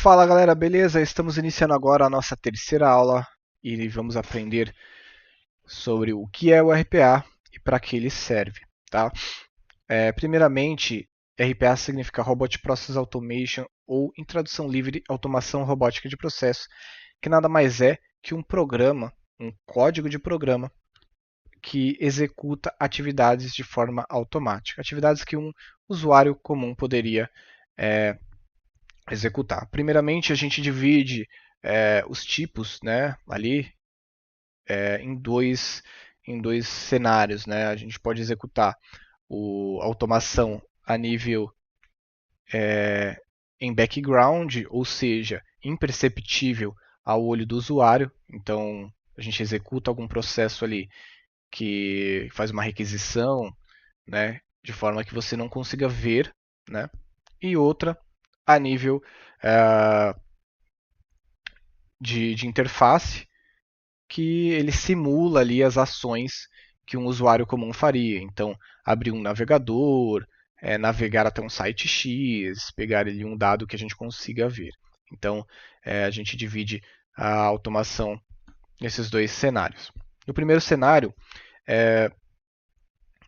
Fala galera, beleza? Estamos iniciando agora a nossa terceira aula e vamos aprender sobre o que é o RPA e para que ele serve, tá? Primeiramente, RPA significa Robot Process Automation ou, em tradução livre, Automação Robótica de Processo, que nada mais é que um programa, um código de programa que executa atividades de forma automática, atividades que um usuário comum poderia é, executar. Primeiramente, a gente divide os tipos, né, ali em dois cenários, né? A gente pode executar a automação a nível em background, ou seja, imperceptível ao olho do usuário. Então, a gente executa algum processo ali que faz uma requisição, né, de forma que você não consiga ver, né? E outra a nível de interface, que ele simula ali as ações que um usuário comum faria. Então, abrir um navegador, navegar até um site X, pegar ali um dado que a gente consiga ver. Então, a gente divide a automação nesses dois cenários. No primeiro cenário,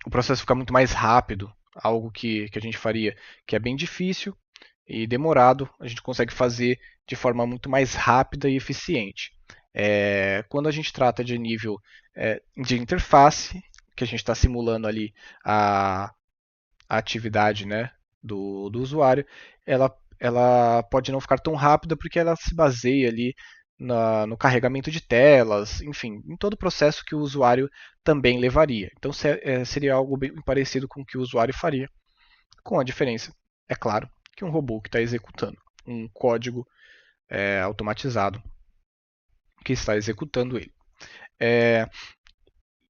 o processo fica muito mais rápido, algo que a gente faria que é bem difícil e demorado, a gente consegue fazer de forma muito mais rápida e eficiente. Quando a gente trata de nível de interface, que a gente está simulando ali a atividade, né, do usuário, ela pode não ficar tão rápida porque ela se baseia ali no carregamento de telas, enfim, em todo o processo que o usuário também levaria. Então seria algo bem parecido com o que o usuário faria, com a diferença, é claro, que um robô que está executando um código automatizado que está executando ele.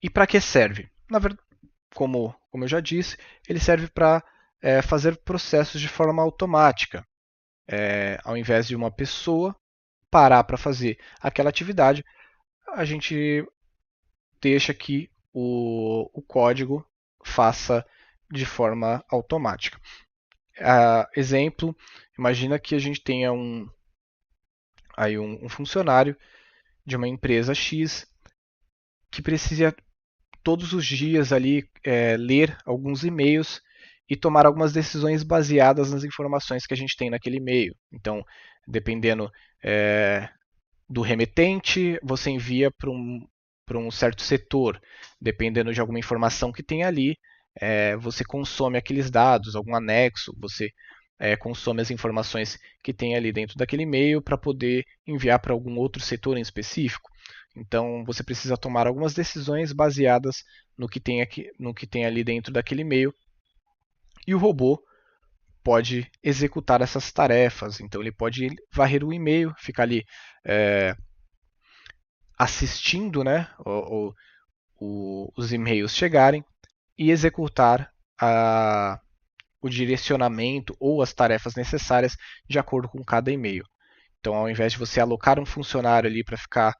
E para que serve? Na verdade, como eu já disse, ele serve para fazer processos de forma automática. Ao invés de uma pessoa parar para fazer aquela atividade, a gente deixa que o código faça de forma automática. Exemplo, imagina que a gente tenha um funcionário de uma empresa X que precisa todos os dias ali ler alguns e-mails e tomar algumas decisões baseadas nas informações que a gente tem naquele e-mail. Então, dependendo do remetente, você envia para um certo setor. Dependendo de alguma informação que tem ali, você consome aqueles dados, algum anexo, você consome as informações que tem ali dentro daquele e-mail para poder enviar para algum outro setor em específico. Então você precisa tomar algumas decisões baseadas no que tem ali dentro daquele e-mail. E o robô pode executar essas tarefas. Então ele pode varrer o e-mail, ficar ali assistindo, né, os e-mails chegarem e executar o direcionamento ou as tarefas necessárias de acordo com cada e-mail. Então, ao invés de você alocar um funcionário ali para ficar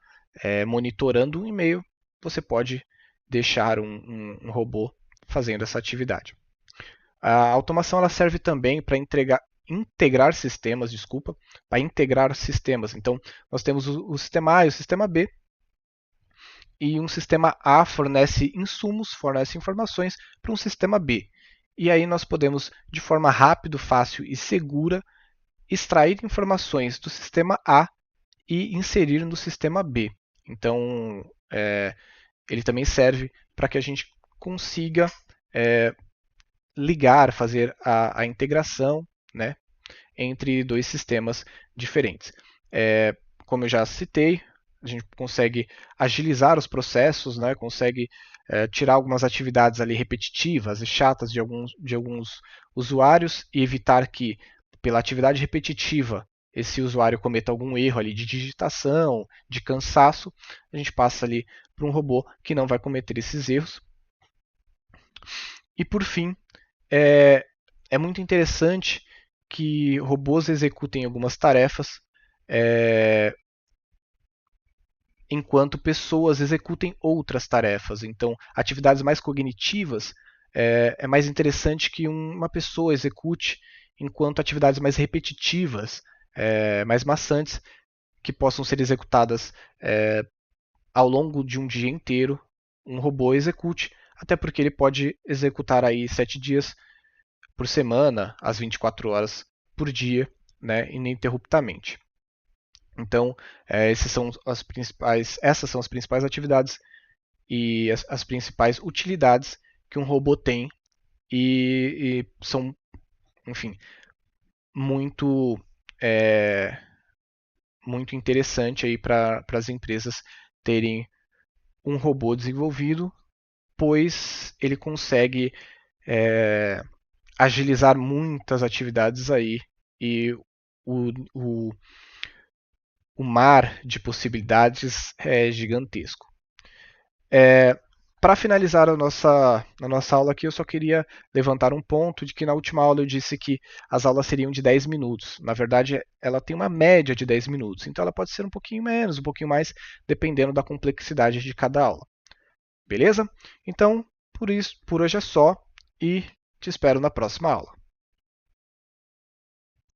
monitorando um e-mail, você pode deixar um robô fazendo essa atividade. A automação ela serve também para integrar sistemas, desculpa, para integrar sistemas. Então, nós temos o sistema A e o sistema B, e um sistema A fornece insumos, fornece informações para um sistema B. E aí nós podemos, de forma rápida, fácil e segura, extrair informações do sistema A e inserir no sistema B. Então, ele também serve para que a gente consiga ligar, fazer a integração, né, entre dois sistemas diferentes. Como eu já citei, a gente consegue agilizar os processos, né, consegue tirar algumas atividades ali repetitivas e chatas de alguns usuários e evitar que, pela atividade repetitiva, esse usuário cometa algum erro ali de digitação, de cansaço, a gente passa ali para um robô que não vai cometer esses erros. E por fim, é muito interessante que robôs executem algumas tarefas enquanto pessoas executem outras tarefas. Então, atividades mais cognitivas é mais interessante que uma pessoa execute, enquanto atividades mais repetitivas mais maçantes que possam ser executadas ao longo de um dia inteiro, um robô execute, até porque ele pode executar aí 7 dias por semana, às 24 horas por dia, né, ininterruptamente. Então, essas são as principais atividades e as principais utilidades que um robô tem e são, enfim, muito é, muito interessante aí para as empresas terem um robô desenvolvido, pois ele consegue agilizar muitas atividades aí e o, o, o mar de possibilidades é gigantesco. Para finalizar a nossa aula aqui, eu só queria levantar um ponto de que na última aula eu disse que as aulas seriam de 10 minutos. Na verdade, ela tem uma média de 10 minutos, então ela pode ser um pouquinho menos, um pouquinho mais, dependendo da complexidade de cada aula. Beleza? Então, por hoje é só e te espero na próxima aula.